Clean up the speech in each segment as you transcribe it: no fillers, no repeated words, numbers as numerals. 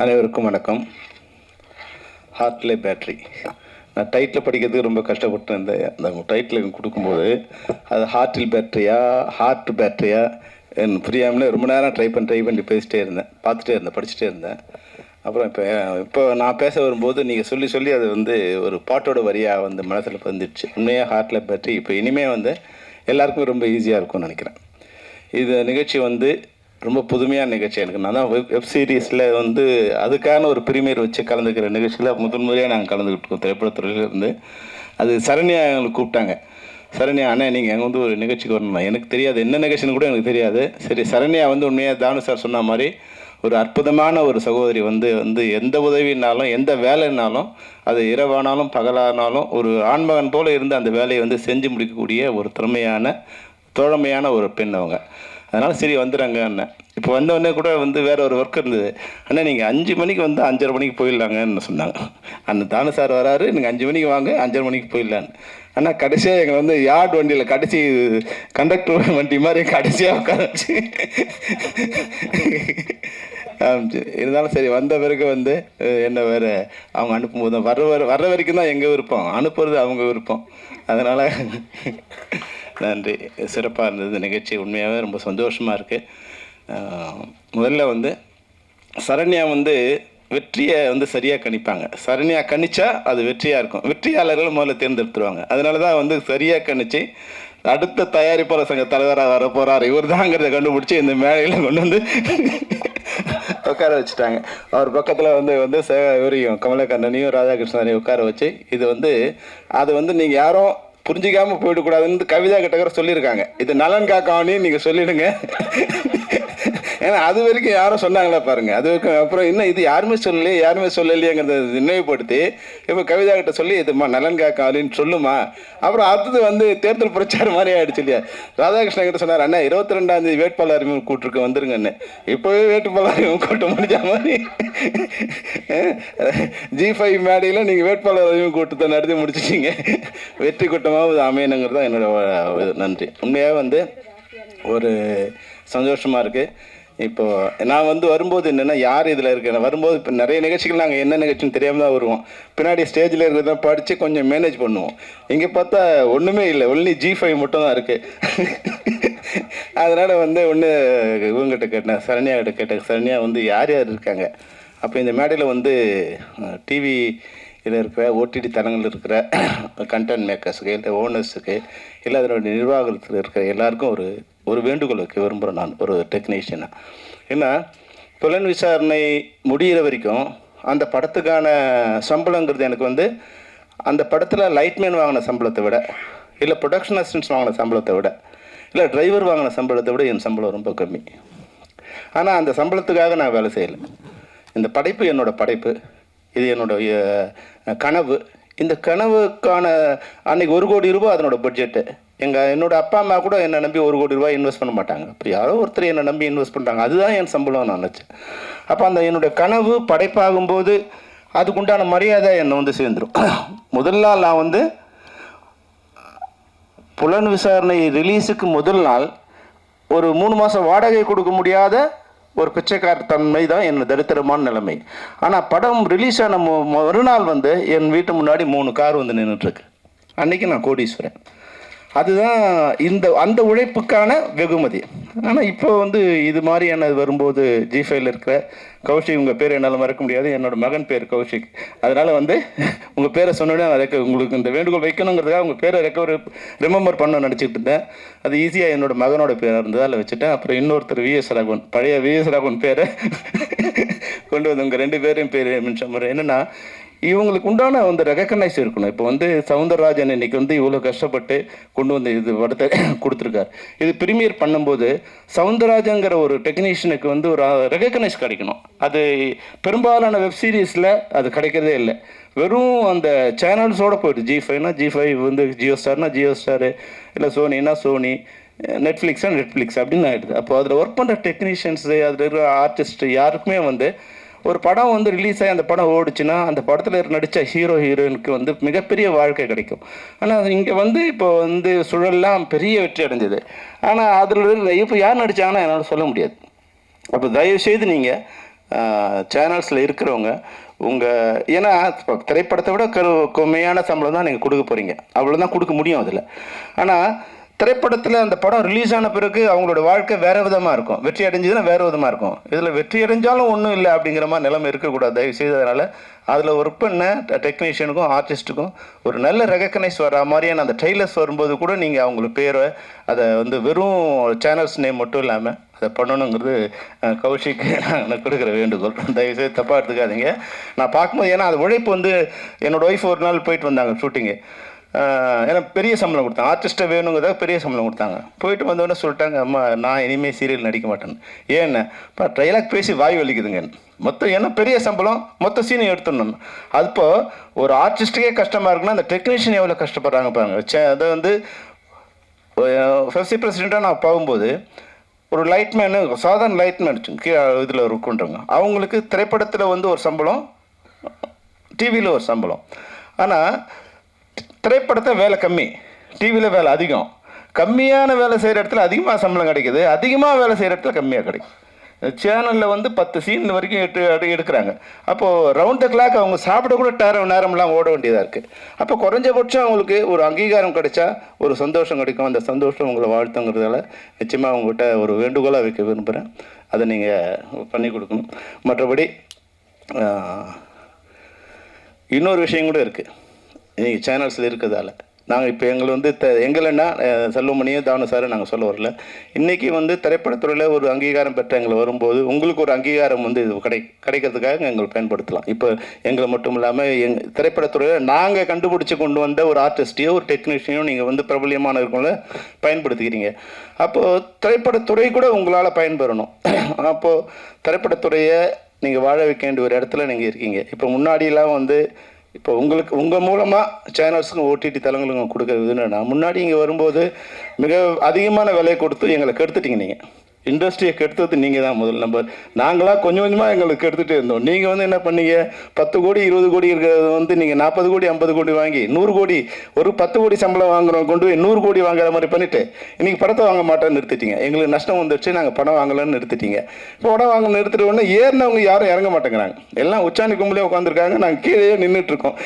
அனைவருக்கும் வணக்கம். ஹார்ட்லே பேட்ரி. நான் டைட்டில் படிக்கிறதுக்கு ரொம்ப கஷ்டப்பட்டு இருந்தேன். அந்த டைட்டில் கொடுக்கும்போது அது ஹார்ட்டில் பேட்ரியா ஹார்ட் பேட்ரியா எனக்கு புரியாமலே ரொம்ப நேரம் ட்ரை பண்ணி பேசிட்டே இருந்தேன், படிச்சுட்டே இருந்தேன். அப்புறம் இப்போ நான் பேச வரும்போது நீங்கள் சொல்லி அது ஒரு பாட்டோட வரியாக மனசில் வந்துடுச்சு. உண்மையாக ஹார்ட்டில் பேட்ரி இப்போ இனிமேல் எல்லாருக்கும் ரொம்ப ஈஸியாக இருக்கும்னு நினைக்கிறேன். இது நிகழ்ச்சி ரொம்ப புதுமையான நிகழ்ச்சி. எனக்கு நான் தான் வெப் சீரிஸில் அதுக்கான ஒரு பிரிமியர் வச்சு கலந்துக்கிற நிகழ்ச்சியில் முறையாக நாங்கள் கலந்துக்கிட்டோம் திரைப்படத்துறையிலேருந்து. அது சரண்யா எங்களுக்கு கூப்பிட்டாங்க. சரண்யா அண்ணா நீங்கள் அங்கே ஒரு நிகழ்ச்சிக்கு வரணும். எனக்கு தெரியாது என்ன நிகழ்ச்சின்னு கூட எனக்கு தெரியாது. சரி, சரண்யா உண்மையாக தானு சார் சொன்ன மாதிரி ஒரு அற்புதமான ஒரு சகோதரி. எந்த உதவினாலும் எந்த வேலைனாலும் அது இரவானாலும் பகலானாலும் ஒரு ஆண்மகன் போல் இருந்து அந்த வேலையை செஞ்சு முடிக்கக்கூடிய ஒரு திறமையான தோழமையான ஒரு பெண் அவங்க. அதனால் சரி வந்துடுறாங்க அண்ணன். இப்போ வந்தோடனே கூட வேறு ஒரு ஒர்க் இருந்தது. அண்ணா நீங்கள் 5 மணிக்கு 5:30 மணிக்கு போயிடலாங்கன்னு சொன்னாங்க. அந்த தானு சார் வராரு, நீங்கள் 5 மணிக்கு வாங்க, 5:30 மணிக்கு போயிடலான்னு. ஆனால் கடைசியாக எங்களை யார்ட் வண்டியில் கடைசி கண்டக்டர் வண்டி மாதிரி கடைசியாக உட்காந்துச்சு ஆரம்பிச்சு. இருந்தாலும் சரி வந்த பிறகு என்ன வேறு அவங்க அனுப்பும்போது வர்ற வரைக்கும் தான் எங்கள் விருப்பம், அனுப்புறது அவங்க விருப்பம். அதனால் நன்றி. சிறப்பாக இருந்தது நிகழ்ச்சி. உண்மையாகவே ரொம்ப சந்தோஷமாக இருக்குது. முதல்ல சரண்யா வெற்றியை சரியாக கணிப்பாங்க. சரண்யா கணிச்சா அது வெற்றியாக இருக்கும். வெற்றியாளர்கள் முதல்ல தேர்ந்தெடுத்துருவாங்க. அதனால தான் சரியாக கணிச்சு அடுத்த தயாரிப்பாளர் சங்க தலைவராக வர போகிறார் இவர் தாங்கிறத கண்டுபிடிச்சி இந்த மேடையில் கொண்டு உட்கார வச்சுட்டாங்க. அவர் பக்கத்தில் இவரையும் கமலக்கண்ணனையும் ராதாகிருஷ்ணனையும் உட்கார வச்சு இது அது நீங்கள் யாரும் புரிஞ்சிக்காமல் போயிடக்கூடாதுன்னு கவிதா கிட்ட சொல்லியிருக்காங்க. இது நலன் காக்காவனையும் நீங்கள் சொல்லிடுங்க. ஏன்னா அது வரைக்கும் யாரும் சொன்னாங்களா பாருங்கள். அது வரைக்கும் அப்புறம் இன்னும் இது யாருமே சொல்லலையேங்கிறத நினைவுபடுத்தி இப்போ கவிதா கிட்ட சொல்லி இதுமா நலன் காக்காவலின்னு சொல்லுமா. அப்புறம் அடுத்தது தேர்தல் பிரச்சாரம் மாதிரி ஆகிடுச்சு இல்லையா. ராதாகிருஷ்ணன் கிட்ட சொன்னார், அண்ணா 22ஆம் தேதி வேட்பாளர் அறிமுகம் கூட்டிருக்கு வந்துருங்கன்னு. இப்போவே வேட்பாளர் அறிமுகம் கூட்ட முடிஞ்ச மாதிரி G5 மேடையில் நீங்கள் வேட்பாளர் அறிமுகம் கூட்டத்தை நடத்தி முடிச்சிட்டீங்க. வெற்றி கூட்டமாக அமையணுங்கிறது தான் என்னோட நன்றி. உண்மையாக ஒரு சந்தோஷமாக இருக்குது. இப்போது நான் வரும்போது என்னென்னா யார் இதில் இருக்கேன் வரும்போது இப்போ நிறைய நிகழ்ச்சிகள் நாங்கள் என்ன நிகழ்ச்சின்னு தெரியாமல் தான் வருவோம். பின்னாடி ஸ்டேஜில் இருக்கிறத படித்து கொஞ்சம் மேனேஜ் பண்ணுவோம். இங்கே பார்த்தா ஒன்றுமே இல்லை, ஒன்லி G5 மட்டும் தான் இருக்குது. அதனால் ஒன்று இவங்ககிட்ட கேட்டேன், சரண்யா கிட்ட கேட்டேன், சரண்யா யார் யார் இருக்காங்க. அப்போ இந்த மேடையில் டிவியில் இருக்கிற ஓடிடி தளங்களில் இருக்கிற கண்டென்ட் மேக்கர்ஸுக்கு இல்லை ஓனர்ஸுக்கு இல்லை அதனுடைய நிர்வாகத்தில் இருக்கிற எல்லாருக்கும் ஒரு வேண்டுகோள் வைக்க விரும்புகிறேன். நான் ஒரு டெக்னீஷியனாக ஏன்னா புலன் விசாரணை முடிகிற வரைக்கும் அந்த படத்துக்கான சம்பளங்கிறது எனக்கு அந்த படத்தில் லைட்மேன் வாங்கின சம்பளத்தை விட இல்லை ப்ரொடக்ஷன் அசிஸ்டன்ஸ் வாங்கின சம்பளத்தை விட இல்லை டிரைவர் வாங்கின சம்பளத்தை விட என் சம்பளம் ரொம்ப கம்மி. ஆனால் அந்த சம்பளத்துக்காக நான் வேலை செய்யலை. இந்த படைப்பு என்னோடய படைப்பு, இது என்னுடைய கனவு. இந்த கனவுக்கான அன்றைக்கி 1 கோடி ரூபாய் அதனோட பட்ஜெட்டு. என்னோடய அப்பா அம்மா கூட என்னை நம்பி 1 கோடி ரூபாய் இன்வெஸ்ட் பண்ண மாட்டாங்க. அப்போ யாரோ ஒருத்தர் என்னை நம்பி இன்வெஸ்ட் பண்ணுறாங்க, அதுதான் என் சம்பளம் நான் நினச்சேன். அப்போ அந்த என்னுடைய கனவு படைப்பாகும்போது அதுக்குண்டான மரியாதை என்னை சேர்ந்துடும். முதல் நாள் நான் புலன் விசாரணை ரிலீஸுக்கு முதல் நாள் ஒரு 3 மாதம் வாடகை கொடுக்க முடியாத ஒரு பிச்சைக்கார தன்மை தான் என் தரித்திரமான நிலைமை. ஆனால் படம் ரிலீஸ் ஆன மறுநாள் என் வீட்டு முன்னாடி 3 கார் நின்றுட்டுருக்கு. அன்றைக்கி நான் கோடீஸ்வரன். அதுதான் அந்த உழைப்புக்கான வெகுமதி. ஆனால் இப்போ இது மாதிரியான வரும்போது G5ல இருக்கிற கௌஷிக், உங்கள் பேர் என்னால் மறக்க முடியாது, என்னோடய மகன் பேர் கௌஷிக். அதனால் உங்கள் பேரை சொன்னோன்னே நான் உங்களுக்கு இந்த வேண்டுகோள் வைக்கணுங்கிறதுக்காக உங்கள் பேரை ரிமெம்பர் பண்ண நினச்சிக்கிட்டு இருந்தேன். அது ஈஸியாக என்னோடய மகனோட பேர் இருந்தது, அதில் வச்சுட்டேன். அப்புறம் இன்னொருத்தர் VS ராகவன், பழைய VS ராகவன் பேரை கொண்டு உங்கள் 2 பேரையும் பேர் மென்ஷன் பண்ணுறேன். என்னென்னா இவங்களுக்கு உண்டான ரெகக்னைஸ் இருக்கணும். இப்போ சவுந்தரராஜன் இன்னைக்கு இவ்வளோ கஷ்டப்பட்டு கொண்டு இது படத்தை கொடுத்துருக்காரு. இது ப்ரீமியர் பண்ணும்போது சவுந்தரராஜங்கிற ஒரு டெக்னீஷியனுக்கு ஒரு ரெகக்னைஸ் கிடைக்கணும். அது பெரும்பாலான வெப் சீரிஸில் அது கிடைக்கிறதே இல்லை. வெறும் அந்த சேனல்ஸோடு போய்ட்டு G5னா G5, ஜியோ ஸ்டார்னா ஜியோ ஸ்டாரு, இல்லை சோனினா சோனி, நெட்ஃப்ளிக்ஸ் அப்படின்னு ஆகிடுது. அப்போ அதில் ஒர்க் பண்ணுற டெக்னீஷியன்ஸு, அதில் இருக்கிற ஆர்டிஸ்ட்டு யாருக்குமே ஒரு படம் ரிலீஸ் ஆகி அந்த படம் ஓடிச்சுன்னா அந்த படத்தில் நடித்த ஹீரோயினுக்கு மிகப்பெரிய வாழ்க்கை கிடைக்கும். ஆனால் இங்கே இப்போ சுழல்லாம் பெரிய வெற்றி அடைஞ்சது. ஆனால் அதில் இப்போ யார் நடித்தாங்கன்னா என்னால் சொல்ல முடியாது. அப்போ தயவுசெய்து நீங்கள் சேனல்ஸில் இருக்கிறவங்க ஏன்னா திரைப்படத்தை விட கம்மியான சம்பளம் தான் நீங்கள் கொடுக்க போகிறீங்க, அவ்வளோதான் கொடுக்க முடியும் அதில். ஆனால் திரைப்படத்தில் அந்த படம் ரிலீஸ் ஆன பிறகு அவங்களோட வாழ்க்கை வேறு விதமாக இருக்கும், வெற்றி அடைஞ்சதுன்னா வேறு விதமாக இருக்கும். இதில் வெற்றி அடைஞ்சாலும் ஒன்றும் இல்லை அப்படிங்கிற மாதிரி நிலைமை இருக்கக்கூடாது தயவு செய்ததுனால. அதில் ஒர்க் பண்ண டெக்னீஷியனுக்கும் ஆர்டிஸ்ட்டுக்கும் ஒரு நல்ல ரெகக்னைஸ் வர மாதிரியான அந்த ட்ரெய்லர்ஸ் வரும்போது கூட நீங்கள் அவங்களுக்கு பேரை அதை வெறும் சேனல்ஸ் நேம் மட்டும் இல்லாமல் அதை பண்ணணுங்கிறது கௌஷிக்கு நான் கொடுக்குற வேண்டுகோள். தயவுசெய்து தப்பாக எடுத்துக்காதீங்க. நான் பார்க்கும்போது ஏன்னா அது உழைப்பு என்னோடய ஒய்ஃப் ஒரு நாள் போயிட்டு வந்தாங்க ஷூட்டிங்கு. ஏன்னா பெரிய சம்பளம் கொடுத்தாங்க, ஆர்டிஸ்ட்டை வேணுங்கிறத பெரிய சம்பளம் கொடுத்தாங்க. போயிட்டு வந்தோடனே சொல்லிட்டாங்க, அம்மா நான் இனிமேல் சீரியல் நடிக்க மாட்டேன்னு. ஏன்னு இப்போ ட்ரைலாக் பேசி வாய் வலிக்குதுங்க மொத்தம், ஏன்னா பெரிய சம்பளம் மொத்த சீனை எடுத்துடணும். அப்போ ஒரு ஆர்டிஸ்ட்டுக்கே கஷ்டமாக இருக்குன்னா அந்த டெக்னீஷியன் எவ்வளோ கஷ்டப்படுறாங்க பாருங்க. அதை ஃபெஸ்டி பிரசிடெண்ட்டாக நான் போகும்போது ஒரு லைட்மேனு சாதாரண லைட்மேன் கீழே இதில் இருக்குன்றவங்க, அவங்களுக்கு திரைப்படத்தில் ஒரு சம்பளம், டிவியில் ஒரு சம்பளம். ஆனால் திரைப்படத்தை வேலை கம்மி, டிவியில் வேலை அதிகம். கம்மியான வேலை செய்கிற இடத்துல அதிகமாக சம்பளம் கிடைக்குது, அதிகமாக வேலை செய்கிற இடத்துல கம்மியாக கிடைக்கும். சேனலில் 10 சீன் வரைக்கும் எடுக்கிறாங்க. அப்போது ரவுண்ட் த கிளாக் அவங்க சாப்பிட கூட நேரம்லாம் ஓட வேண்டியதாக இருக்குது. அப்போ குறைஞ்சபட்சம் அவங்களுக்கு ஒரு அங்கீகாரம் கிடைச்சா ஒரு சந்தோஷம் கிடைக்கும். அந்த சந்தோஷம் உங்களை வாழ்த்துங்கிறதால நிச்சயமாக அவங்ககிட்ட ஒரு வேண்டுகோளாக வைக்க விரும்புகிறேன். அதை நீங்கள் பண்ணி கொடுக்கணும். மற்றபடி இன்னொரு விஷயம் கூட இருக்குது. நீங்கள் சேனல்ஸில் இருக்கிறதால நாங்கள் இப்போ எங்களைன்னா செல்வமணியும் தானு சார் நாங்கள் சொல்ல வரல. இன்றைக்கி திரைப்படத்துறையில் ஒரு அங்கீகாரம் பெற்ற எங்களை வரும்போது உங்களுக்கு ஒரு அங்கீகாரம் இது கிடைக்கிறதுக்காக எங்களை பயன்படுத்தலாம். இப்போ எங்களை மட்டும் இல்லாமல் திரைப்படத்துறையில் நாங்கள் கண்டுபிடிச்சி கொண்டு வந்த ஒரு ஆர்டிஸ்ட்டையோ ஒரு டெக்னீஷியனோ நீங்கள் பிரபலியமான இருக்கவங்கள பயன்படுத்திக்கிறீங்க. அப்போது திரைப்படத்துறை கூட உங்களால் பயன்பெறணும். அப்போது திரைப்படத்துறையை நீங்கள் வாழ வைக்க வேண்டிய ஒரு இடத்துல நீங்கள் இருக்கீங்க. இப்போ முன்னாடியெல்லாம் இப்போ உங்கள் மூலமாக சேனல்ஸுக்கும் ஓடிடி தளங்களுக்கும் கொடுக்குறது என்னன்னா, முன்னாடி இங்கே வரும்போது மிக அதிகமான விலையை கொடுத்து எங்களை கெடுத்துட்டீங்க. நீங்கள் இண்டஸ்ட்ரியை கெடுத்தது நீங்கள் தான் முதல் நம்பர். நாங்களாம் கொஞ்சம் கொஞ்சமாக எங்களுக்கு கெடுத்துகிட்டே இருந்தோம். நீங்கள் என்ன பண்ணீங்க, 10 கோடி 20 கோடி இருக்கிறது நீங்கள் 40 கோடி 50 கோடி வாங்கி 100 கோடி ஒரு 10 கோடி சம்பளம் வாங்குறோம் கொண்டு போய் 100 கோடி வாங்குற மாதிரி பண்ணிவிட்டு இன்றைக்கி படத்தை வாங்க மாட்டேன்னு நிறுத்திட்டீங்க. எங்களுக்கு நஷ்டம் வந்துடுச்சு, நாங்கள் படம் வாங்கலான்னு நிறுத்திட்டீங்க. இப்போ படம் வாங்க நிறுத்திட்டு உடனே ஏறினவங்க யாரும் இறங்க மாட்டேங்கிறாங்க. எல்லாம் உச்சாணி கும்பலே உட்காந்துருக்காங்க, நாங்கள் கீழே நின்றுட்டுருக்கோம்.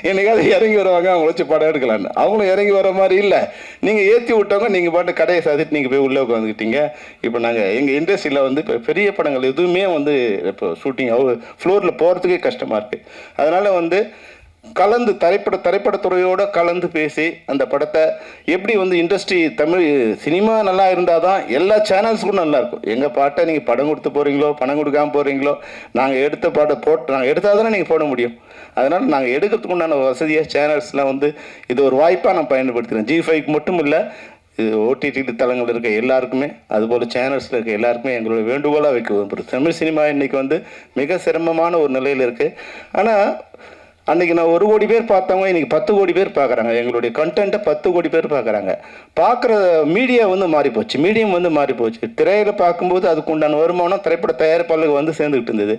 என்னைக்காவது இறங்கி வருவாங்க, அவங்க வச்சு படம் எடுக்கலான்னு. அவங்களும் இறங்கி வர மாதிரி இல்லை. நீங்கள் ஏற்றி விட்டவங்க நீங்கள் பாட்டு கடையை சாதிட்டு நீங்கள் போய் உள்ளே உட்காந்துக்கிட்டீங்க. இப்போ நாங்கள் எங்கள் இண்டஸ்ட்ரியில் இப்போ பெரிய படங்கள் எதுவுமே இப்போ ஷூட்டிங் ஃப்ளோரில் போகிறதுக்கே கஷ்டமாக இருக்குது. அதனால் கலந்து திரைப்படத்துறையோடு கலந்து பேசி அந்த படத்தை எப்படி இண்டஸ்ட்ரி தமிழ் சினிமா நல்லா இருந்தால் தான் எல்லா சேனல்ஸுக்கும் நல்லாயிருக்கும். எங்கள் பாட்டை நீங்கள் படம் கொடுத்து போகிறீங்களோ பணம் கொடுக்காமல் போகிறீங்களோ, நாங்கள் எடுத்த பாட்டை நாங்கள் எடுத்தால் தானே நீங்கள் போட முடியும். அதனால் நாங்கள் எடுக்கிறதுக்கு உண்டான வசதியாக சேனல்ஸ்லாம் இது ஒரு வாய்ப்பாக நான் பயன்படுத்துகிறேன். G5 மட்டும் இல்லை, இது ஓடிடி தளங்கள் இருக்க எல்லாருக்குமே, அதுபோல் சேனல்ஸில் இருக்க எல்லாருக்குமே எங்களுடைய வேண்டுகோளாக வைக்க விரும்புகிறோம். தமிழ் சினிமா இன்றைக்கி மிக சிரமமான ஒரு நிலையில் இருக்குது. ஆனால் அன்றைக்கி நான் 1 கோடி பேர் பார்த்தவங்க இன்றைக்கி 10 கோடி பேர் பார்க்குறாங்க. எங்களுடைய கண்டென்ட்டை 10 கோடி பேர் பார்க்குறாங்க. பார்க்குற மீடியா மாறிப்போச்சு, மீடியம் மாறிப்போச்சு. திரையில் பார்க்கும்போது அதுக்கு உண்டான வருமானம் திரைப்பட தயாரிப்பாளர்கள் சேர்ந்துக்கிட்டு இருந்தது.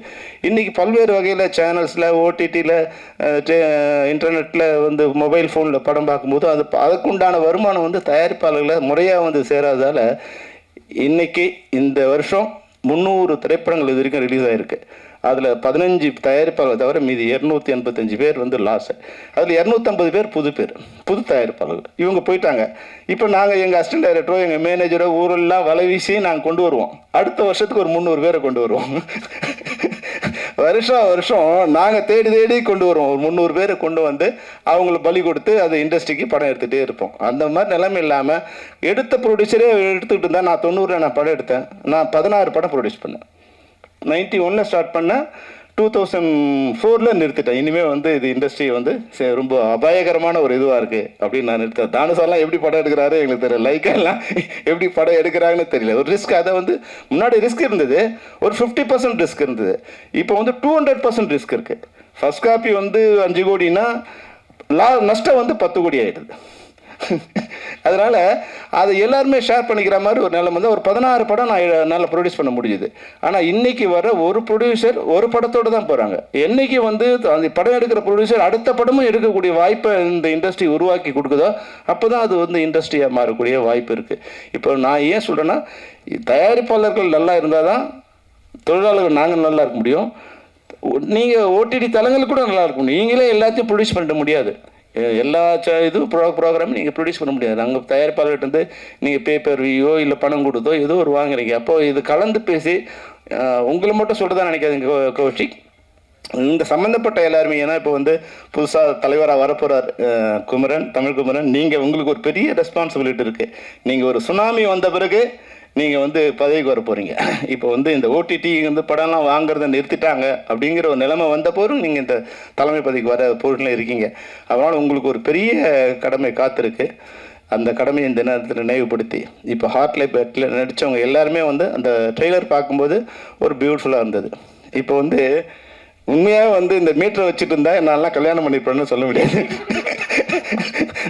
இன்றைக்கி பல்வேறு வகையில் சேனல்ஸில் ஓடிடியில் இன்டர்நெட்டில் மொபைல் ஃபோனில் படம் பார்க்கும்போது அதுக்கு உண்டான வருமானம் தயாரிப்பாளர்களை முறையாக சேராதால் இன்றைக்கி இந்த வருஷம் 300 திரைப்படங்கள் இது வரைக்கும் ரிலீஸ் ஆகிருக்கு. அதில் 15 தயாரிப்பாளர்கள் தவிர மீதி 285 பேர் லாஸ். அதில் 250 பேர் புது தயாரிப்பாளர்கள். இவங்க போயிட்டாங்க. இப்போ நாங்கள் எங்கள் அசிஸ்டன்ட் டைரக்டரோ எங்கள் மேனேஜரோ ஊரெல்லாம் வலை வீசி நாங்கள் கொண்டு வருவோம். அடுத்த வருஷத்துக்கு ஒரு 300 பேரை கொண்டு வருவோம். வருஷம் நாங்கள் தேடி கொண்டு வருவோம். ஒரு 300 பேரை கொண்டு அவங்கள பலி கொடுத்து அது இண்டஸ்ட்ரிக்கு படம் எடுத்துகிட்டே இருப்போம். அந்த மாதிரி நிலைமை இல்லாமல் எடுத்த ப்ரொடியூசரே எடுத்துக்கிட்டு இருந்தால், நான் 90 நான் படம் எடுத்தேன். நான் 16 படம் ப்ரொடியூஸ் பண்ணேன். 91 ஸ்டார்ட் பண்ணேன், 2004 நிறுத்திட்டேன். இனிமேல் இது இண்டஸ்ட்ரி ரொம்ப அபாயகரமான ஒரு இதுவாக இருக்குது அப்படின்னு நான் நிறுத்தேன். தானுசாலாம் எப்படி படம் எடுக்கிறாரு எங்களுக்கு தெரியல, லைக்கெல்லாம் எப்படி படம் எடுக்கிறாங்கன்னு தெரியல. ஒரு ரிஸ்க், அதை முன்னாடி ரிஸ்க் இருந்தது, ஒரு 50% ரிஸ்க் இருந்தது. இப்போ 200% ரிஸ்க் இருக்குது. ஃபர்ஸ்ட் காப்பி 5 கோடினா நஷ்டம் 10 கோடி ஆகிடுது. அதனால் அதை எல்லாருமே ஷேர் பண்ணிக்கிற மாதிரி ஒரு நிலைமை ஒரு 16 படம் நான் என்னால் ப்ரொடியூஸ் பண்ண முடியுது. ஆனால் இன்றைக்கி வர ஒரு ப்ரொடியூசர் ஒரு படத்தோடு தான் போகிறாங்க. என்றைக்கு அந்த படம் எடுக்கிற ப்ரொடியூசர் அடுத்த படமும் எடுக்கக்கூடிய வாய்ப்பை இந்த இண்டஸ்ட்ரி உருவாக்கி கொடுக்குதோ அப்போ தான் அது இண்டஸ்ட்ரியாக மாறக்கூடிய வாய்ப்பு இருக்குது. இப்போ நான் ஏன் சொல்கிறேன்னா, தயாரிப்பாளர்கள் நல்லா இருந்தால் தான் தொழிலாளர்கள் நாங்கள் நல்லா இருக்க முடியும், நீங்கள் ஓடிடி தளங்கள் கூட நல்லா இருக்க முடியும். நீங்களே எல்லாத்தையும் ப்ரொடியூஸ் பண்ண முடியாது. எல்லா இதுவும் ப்ரோக்ராமும் நீங்கள் ப்ரொடியூஸ் பண்ண முடியாது. அங்கே தயாரிப்பாளர்கிட்ட நீங்கள் பேப்பர் வியோ இல்லை பணம் கொடுத்தோ ஏதோ ஒரு வாங்குறீங்க. அப்போது இது கலந்து பேசி உங்களை மட்டும் சொல்கிறதா நினைக்காதுங்க கௌஷிக். இந்த சம்மந்தப்பட்ட எல்லாருமே, ஏன்னா இப்போ வந்து புதுசாக தலைவராக வரப்போகிறார் குமரன், தமிழ் குமரன், நீங்கள் உங்களுக்கு ஒரு பெரிய ரெஸ்பான்சிபிலிட்டி இருக்குது. நீங்கள் ஒரு சுனாமி வந்த பிறகு நீங்கள் வந்து பதவிக்கு வர போகிறீங்க. இப்போ வந்து இந்த ஓடிடி வந்து படம்லாம் வாங்குறத நிறுத்திட்டாங்க அப்படிங்கிற ஒரு நிலைமை வந்த போதும் நீங்கள் இந்த தலைமை பதவிக்கு வர பொருளில் இருக்கீங்க. அதனால் உங்களுக்கு ஒரு பெரிய கடமை காத்திருக்கு. அந்த கடமையை இந்த நேரத்தில் நினைவுபடுத்தி, இப்போ ஹார்ட்லை பேட்டில் நடித்தவங்க எல்லாருமே வந்து அந்த ட்ரெய்லர் பார்க்கும்போது ஒரு பியூட்டிஃபுல்லாக இருந்தது. இப்போ வந்து உண்மையாக வந்து இந்த மீட்டரை வச்சுட்டு இருந்தால் என்னாலாம் கல்யாணம் பண்ணியிருப்பேன்னு சொல்ல முடியாது.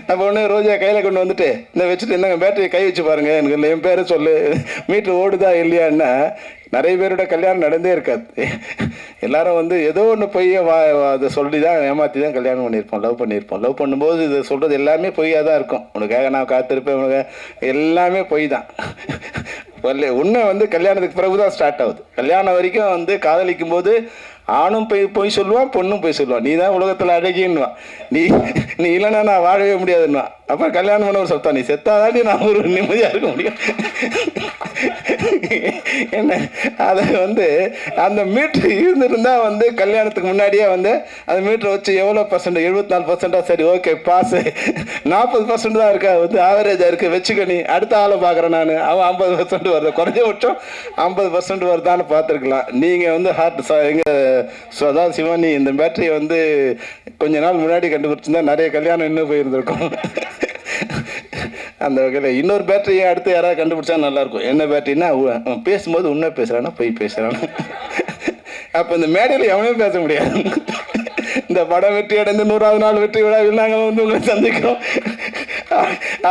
நம்ம ஒன்று ரோஜா கையில் கொண்டு வந்துட்டு இந்த வச்சுட்டு என்னங்க பேட்டரியை கை வச்சு பாருங்கள், எனக்கு இல்லை என் பேரை சொல்லு, மீட்ரு ஓடுதா இல்லையான்னா நிறைய பேரோட கல்யாணம் நடந்தே இருக்காது. எல்லாரும் வந்து ஏதோ ஒன்று போய் அதை சொல்லி தான் ஏமாற்றி தான் கல்யாணம் பண்ணியிருப்போம், லவ் பண்ணியிருப்போம். லவ் பண்ணும்போது இதை சொல்கிறது எல்லாமே பொய்யாக தான் இருக்கும். உனக்காக நான் காத்திருப்பேன், உனக்கு எல்லாமே பொய் தான். உண்மை வந்து கல்யாணத்துக்கு பிறகு தான் ஸ்டார்ட் ஆகுது. கல்யாணம் வரைக்கும் வந்து காதலிக்கும் போது ஆணும் போய் சொல்லுவான், பொண்ணும் போய் சொல்லுவான், நீ தான் உலகத்தில் அழகின்னுவான், நீ இல்லைன்னா நான் வாழவே முடியாதுன்னுவான். அப்போ கல்யாணம் பண்ண ஒரு சொத்தா, நீ செத்தாதாண்டி நான் ஒரு நிம்மதியாக இருக்க முடியும். என்ன அதை வந்து அந்த மீட்ரு இருந்திருந்தா வந்து கல்யாணத்துக்கு முன்னாடியே வந்து அந்த மீட்ரு வச்சு எவ்வளோ பர்சன்ட், 74%, சரி ஓகே பாஸு, 40% தான் இருக்கா, வந்து ஆவரேஜாக இருக்குது வச்சுக்க, நீ அடுத்த ஆளை பார்க்குறேன் நான், அவன் 50% வருது, குறைஞ்சபட்சம் 50% வருதான்னு பார்த்துருக்கலாம். நீங்கள் வந்து எங்கள் அதாவது சிவானி இந்த பேட்டரியை வந்து கொஞ்ச நாள் முன்னாடி கண்டுபிடிச்சிருந்தா நிறைய கல்யாணம் இன்னும் போயிருந்திருக்கும். அந்த வகையில் இன்னொரு பேட்டரியை அடுத்து யாராவது கண்டுபிடிச்சா நல்லாயிருக்கும். என்ன பேட்டரின்னா, பேசும்போது உண்மை பேசுகிறானா போய் பேசுகிறானா, அப்போ இந்த மேடையில் எவனையும் பேச முடியாது. இந்த படம் வெற்றி அடைந்து 100வது நாள் வெற்றி விழாவில் நாங்கள் வந்து உங்களை சந்திக்கிறோம்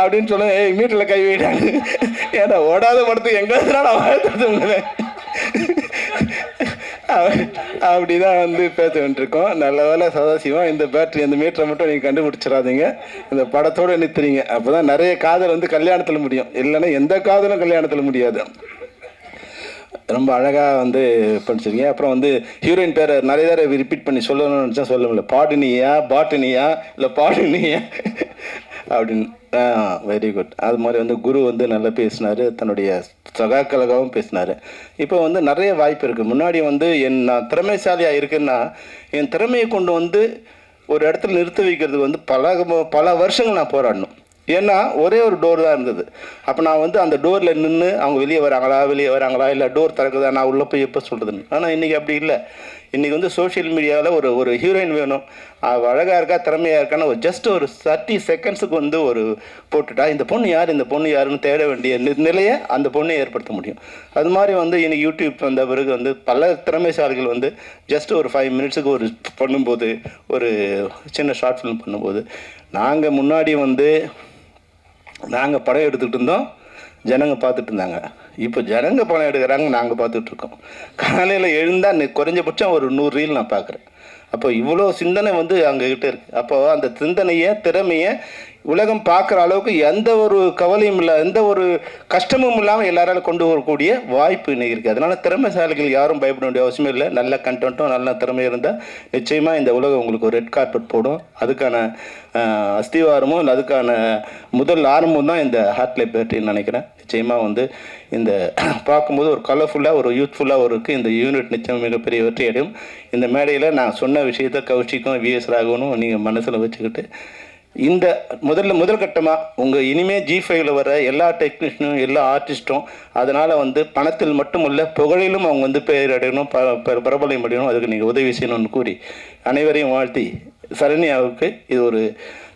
அப்படின்னு சொல்ல, ஏய் மீட்டில் கை வைட்டாங்க, ஏன்னா ஓடாத படத்துக்கு எங்கே நான் வாழ்த்துறது உங்களை அப்படிதான் வந்து பேச வேண்டியிருக்கோம். நல்ல வேலை சதாசிவம், இந்த பேட்டரி இந்த மீட்டரை மட்டும் நீங்கள் கண்டுபிடிச்சிடாதீங்க, இந்த படத்தோடு நிறுத்துறீங்க. அப்போ தான் நிறைய காதல் வந்து கல்யாணத்தில் முடியும், இல்லைன்னா எந்த காதலும் கல்யாணத்தில் முடியாது. ரொம்ப அழகாக வந்து படிச்சிருக்கீங்க. அப்புறம் வந்து ஹீரோயின் பேரை நிறைய தடவை ரிப்பீட் பண்ணி சொல்லணும்னு நினச்சா சொல்ல முடியல. பாட்டினியா பாட்டினியா இல்லை பாட்டினியா அப்படின்னு. Very good. அது மாதிரி வந்து குரு வந்து நல்லா பேசினார், தன்னுடைய சகாக்கழகாவும் பேசினார். இப்போ வந்து நிறைய வாய்ப்பு இருக்குது. முன்னாடி வந்து நான் திறமைசாலியாக இருக்குன்னா என் திறமையை கொண்டு வந்து ஒரு இடத்துல நிறுத்த வைக்கிறதுக்கு வந்து பல வருஷங்கள் நான் போராடணும். ஏன்னா ஒரே ஒரு டோர் தான் இருந்தது. அப்போ நான் வந்து அந்த டோரில் நின்று அவங்க வெளியே வராங்களா இல்லை டோர் திறக்குதா, நான் உள்ளே போய் எப்போ சொல்கிறதுன்னு. ஆனால் இன்றைக்கி அப்படி இல்லை. இன்றைக்கி வந்து சோஷியல் மீடியாவில் ஒரு ஹீரோயின் வேணும், அழகாக இருக்கா திறமையாக இருக்கான்னு ஜஸ்ட் ஒரு 30 செகண்ட்ஸுக்கு வந்து ஒரு போட்டுட்டா இந்த பொண்ணு யாருன்னு தேட வேண்டிய நிலையை அந்த பொண்ணை ஏற்படுத்த முடியும். அது மாதிரி வந்து இன்னைக்கு யூடியூப் வந்த பிறகு வந்து பல திறமைசாலிகள் வந்து ஜஸ்ட் ஒரு 5 மினிட்ஸுக்கு ஒரு பண்ணும்போது, ஒரு சின்ன ஷார்ட் ஃபிலிம் பண்ணும்போது, நாங்கள் முன்னாடி வந்து நாங்கள் படம் எடுத்துக்கிட்டு இருந்தோம், ஜனங்க பார்த்துட்டு இருந்தாங்க. இப்போ ஜனங்க படம் எடுக்கிறாங்க, நாங்கள் பார்த்துட்ருக்கோம். காலையில் எழுந்தால் குறைஞ்சபட்சம் ஒரு 100 ரீல் நான் பார்க்குறேன். அப்போ இவ்வளோ சிந்தனை வந்து அங்ககிட்ட இருக்குது. அப்போது அந்த சிந்தனையை திறமையை உலகம் பார்க்குற அளவுக்கு எந்த ஒரு கவலையும் இல்லை, எந்த ஒரு கஷ்டமும் இல்லாமல் எல்லாராலும் கொண்டு வரக்கூடிய வாய்ப்பு இன்னைக்கு இருக்குது. அதனால் திறமைசாலிகள் யாரும் பயப்பட வேண்டிய அவசியமே இல்லை. நல்ல கண்டென்ட்டும் நல்ல திறமை இருந்தால் நிச்சயமாக இந்த உலகம் உங்களுக்கு ஒரு ரெட் கார்பெட் போடும். அதுக்கான அஸ்திவாரமும் இல்லை, அதுக்கான முதல் ஆரம்பம் தான் இந்த ஹார்ட்லை பேட்டரின்னு நினைக்கிறேன். நிச்சயமாக வந்து இந்த பார்க்கும்போது ஒரு கலர்ஃபுல்லாக ஒரு யூத்ஃபுல்லாக இருக்குது. இந்த யூனிட் நிச்சயம் மிகப்பெரிய வெற்றி அடையும். இந்த மேடையில் நான் சொன்ன விஷயத்தை கௌஷிக்கும் விஎஸ் ராகவனும் நீங்கள் மனசில் வச்சுக்கிட்டு இந்த முதல் கட்டமாக உங்கள் இனிமேல் G5ல வர எல்லா டெக்னீஷியனும் எல்லா ஆர்டிஸ்ட்டும் அதனால் வந்து பணத்தில் மட்டுமல்ல புகழிலும் அவங்க வந்து பேர் அடையணும், பிரபலம் அடையணும். அதுக்கு நீங்கள் உதவி செய்யணும்னு கூறி அனைவரையும் வாழ்த்தி, சரண்யாவுக்கு இது ஒரு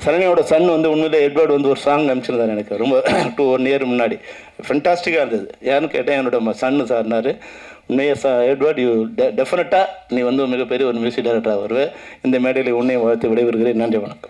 சரண்யாவோட சன் வந்து உண்மையிலே எட்வர்டு வந்து ஒரு சாங் அனுப்பிச்சிருந்தார் எனக்கு ரொம்ப 1 இயர் முன்னாடி. ஃபென்டாஸ்டிக்காக இருந்தது. யாருன்னு கேட்டேன், என்னோட சன்னு சார்னார். உண்மையாக எட்வர்ட், யூ டெஃபினட்டாக நீ வந்து மிகப்பெரிய ஒரு மியூசிக் டைரக்டராக வருவேன். இந்த மேடையில் உன்னையும் வாழ்த்து விடைபெறுகிறேன். நன்றி, வணக்கம்.